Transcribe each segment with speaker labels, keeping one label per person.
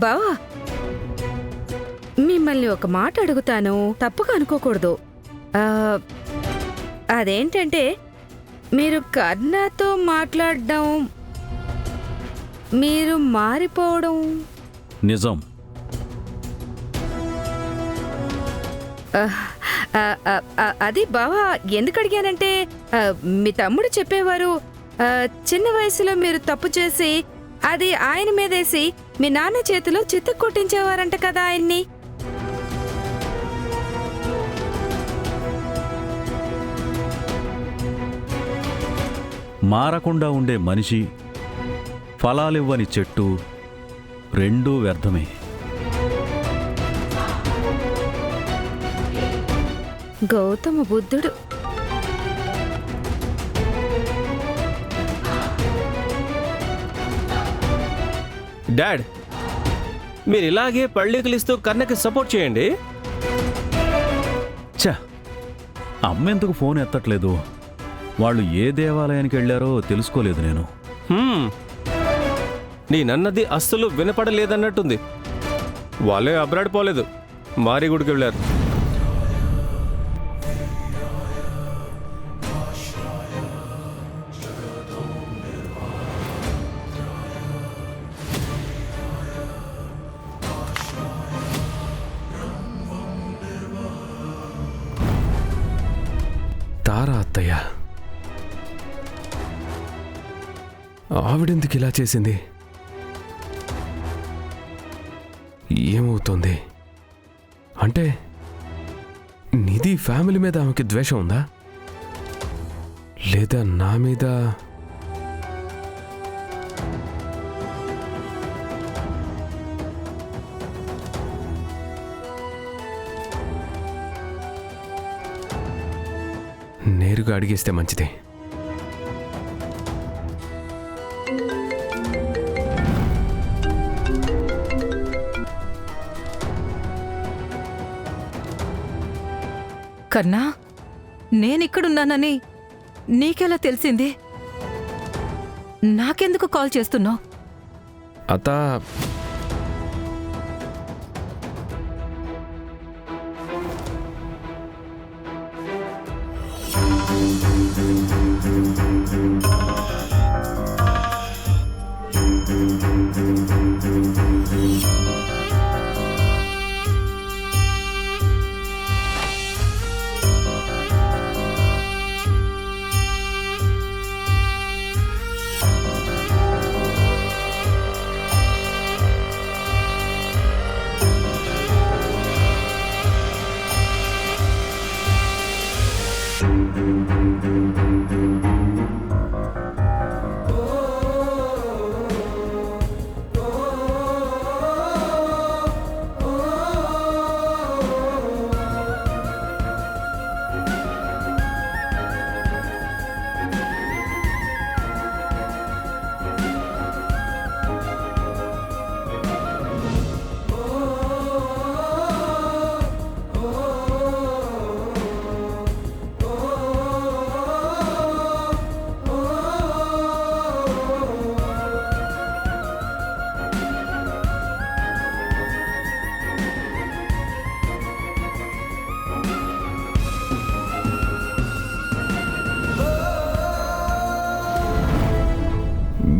Speaker 1: బావా, మిమ్మల్ని ఒక మాట అడుగుతాను, తప్పుగా అనుకోకూడదు. అదేంటంటే మీరు కర్ణతో మాట్లాడడం, మీరు మారిపోవడం
Speaker 2: నిజం.
Speaker 1: అది బావా, ఎందుకు అడిగానంటే మీ తమ్ముడు చెప్పేవారు, చిన్న వయసులో మీరు తప్పు చేసి అది ఆయన మీదేసి మీ నాన్న చేతిలో చిత్తు కొట్టించేవారంట కదా ఆయన్ని.
Speaker 2: మారకుండా ఉండే మనిషి, ఫలాలివ్వని చెట్టు రెండూ వ్యర్థమే.
Speaker 1: గౌతమ బుద్ధుడు.
Speaker 3: డాడ్, మీరు ఇలాగే పళ్ళికలిస్తూ కర్ణకి సపోర్ట్ చేయండి.
Speaker 2: ఛ, అమ్మెందుకు ఫోన్ ఎత్తట్లేదు? వాళ్ళు ఏ దేవాలయానికి వెళ్ళారో తెలుసుకోలేదు నేను.
Speaker 3: నేనన్నది అస్సలు వినపడలేదన్నట్టుంది. వాళ్ళే అబ్రాడ్ పోలేదు, మారిగుడికి వెళ్ళారు.
Speaker 4: తారా అత్తయ్య ఆవిడెందుకు ఇలా చేసింది? ఏమవుతోంది? అంటే నిధి ఫ్యామిలీ మీద ఆమెకి ద్వేషం ఉందా, లేదా నా మీద? నేరుగా అడిగేస్తే మంచిది.
Speaker 5: కర్ణా, నేనిక్కడున్నానని నీకెలా తెలిసింది? నాకెందుకు కాల్ చేస్తున్నావు?
Speaker 4: అత్త,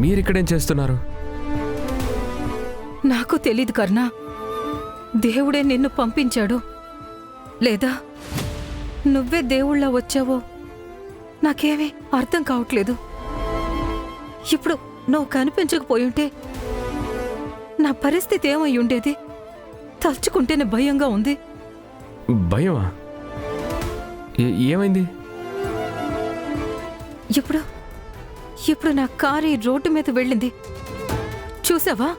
Speaker 4: మీరిక్కడేం చేస్తున్నారు?
Speaker 5: నాకు తెలీదు కర్ణా. దేవుడే నిన్ను పంపించాడు, లేదా నువ్వే దేవుళ్ళ వచ్చావో నాకేమీ అర్థం కావట్లేదు. ఇప్పుడు నువ్వు కనిపించకపోయుంటే నా పరిస్థితి ఏమై ఉండేది? తలుచుకుంటేనే భయంగా ఉంది.
Speaker 4: భయమా? ఏమైంది?
Speaker 5: ఇప్పుడు నా కారు ఈ రోడ్డు మీద వెళ్ళింది, చూసావా?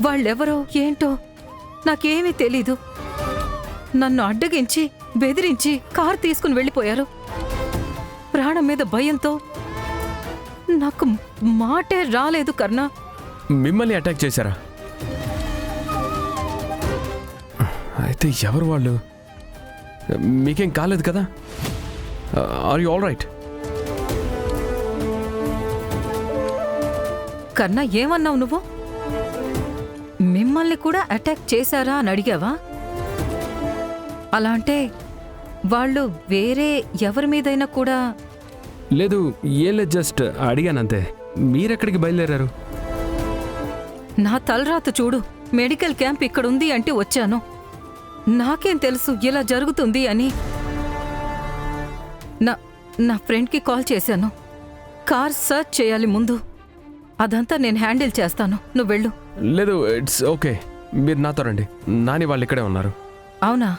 Speaker 5: వాళ్ళెవరో ఏంటో నాకేమీ తెలీదు. నన్ను అడ్డగించి బెదిరించి కారు తీసుకుని వెళ్ళిపోయారు. ప్రాణం మీద భయంతో నాకు మాటే రాలేదు కర్ణా.
Speaker 4: మిమ్మల్ని అటాక్ చేశారా? అయితే ఎవరు వాళ్ళు? మీకేం కాలేదు కదా? Are you all right?
Speaker 5: కన్నా ఏమన్నావు నువ్వు? మిమ్మల్ని కూడా అటాక్ చేశారా అని అడిగావా? అలా అంటే వాళ్ళు వేరే ఎవరి మీదైనా కూడా...
Speaker 4: లేదు, ఏం లేదు, జస్ట్ అడిగానంతే. మీరెక్కడికి బయలుదేరారు?
Speaker 5: నా తలరాత చూడు. మెడికల్ క్యాంప్ ఇక్కడుంది అంటే వచ్చాను. నాకేం తెలుసు ఇలా జరుగుతుంది అని. నా ఫ్రెండ్కి కాల్ చేశాను. కార్ సర్చ్ చేయాలి ముందు. అదంతా నేను హ్యాండిల్ చేస్తాను, నువ్వు వెళ్ళు.
Speaker 4: లేదు, ఇట్స్ ఓకే. మీరు నాతో రండి. నాని వాళ్ళు ఇక్కడే ఉన్నారు.
Speaker 5: అవునా?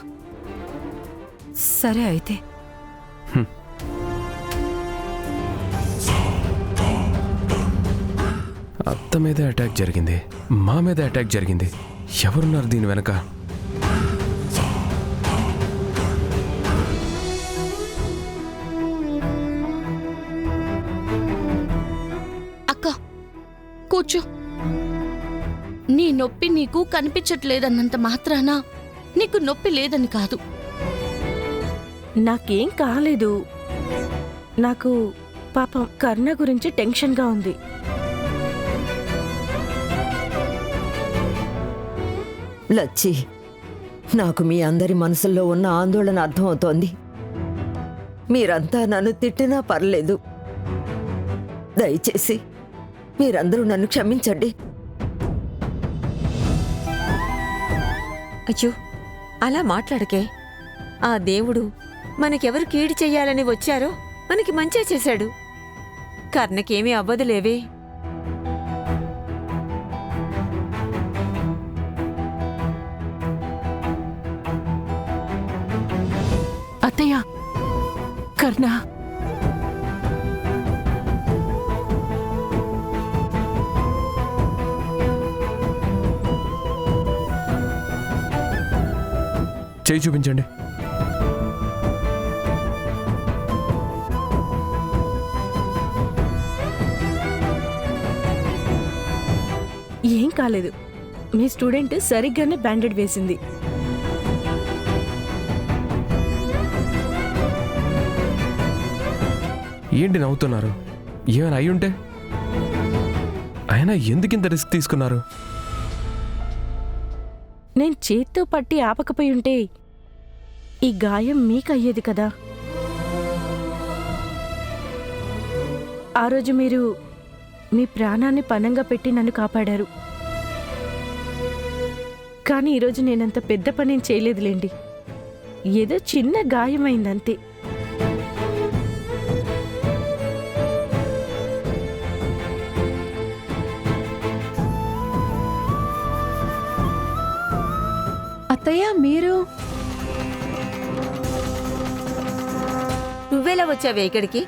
Speaker 5: సరే అయితే.
Speaker 4: అత్త మీదే అటాక్ జరిగింది, మా మీద అటాక్ జరిగింది. ఎవరున్నారు దీని వెనక?
Speaker 6: అక్క కూర్చో. నీ నొప్పి నీకు కనిపించట్లేదన్నంత మాత్రాన నీకు నొప్పి లేదని కాదు.
Speaker 7: నాకేం కాలేదు. నాకు పాపం కర్ణ గురించి టెన్షన్గా ఉంది.
Speaker 8: లచ్చి, నాకు మీ అందరి మనసుల్లో ఉన్న ఆందోళన అర్థమవుతోంది. మీరంతా నన్ను తిట్టినా పర్లేదు. దయచేసి మీరందరూ నన్ను క్షమించండి.
Speaker 7: అయ్యో, అలా మాట్లాడకే. ఆ దేవుడు మనకెవరు కీడు చెయ్యాలని వచ్చారో మనకి మంచే చేశాడు. కర్ణకేమీ అవ్వదులేవే.
Speaker 6: అత్తయ్య, కర్ణ
Speaker 4: చేయి చూపించండి.
Speaker 7: ఏం కాలేదు. మీ స్టూడెంట్ సరిగ్గానే బ్యాండెడ్ వేసింది.
Speaker 4: ఏంటి నవ్వుతున్నారు? ఏమైనా అయ్యుంటే? అయినా ఎందుకింత రిస్క్ తీసుకున్నారు?
Speaker 7: నేను చేత్తో పట్టి ఆపకపోయి ఉంటే ఈ గాయం మీకయ్యేది కదా. ఆ రోజు మీరు మీ ప్రాణాన్ని పణంగా పెట్టి నన్ను కాపాడారు. కానీ ఈరోజు నేనంత పెద్ద పనేం చేయలేదులేండి. ఏదో చిన్న గాయమైందంతే.
Speaker 1: అత్తయ్య, మీరు
Speaker 7: నువ్వెలా వచ్చావే ఇక్కడికి?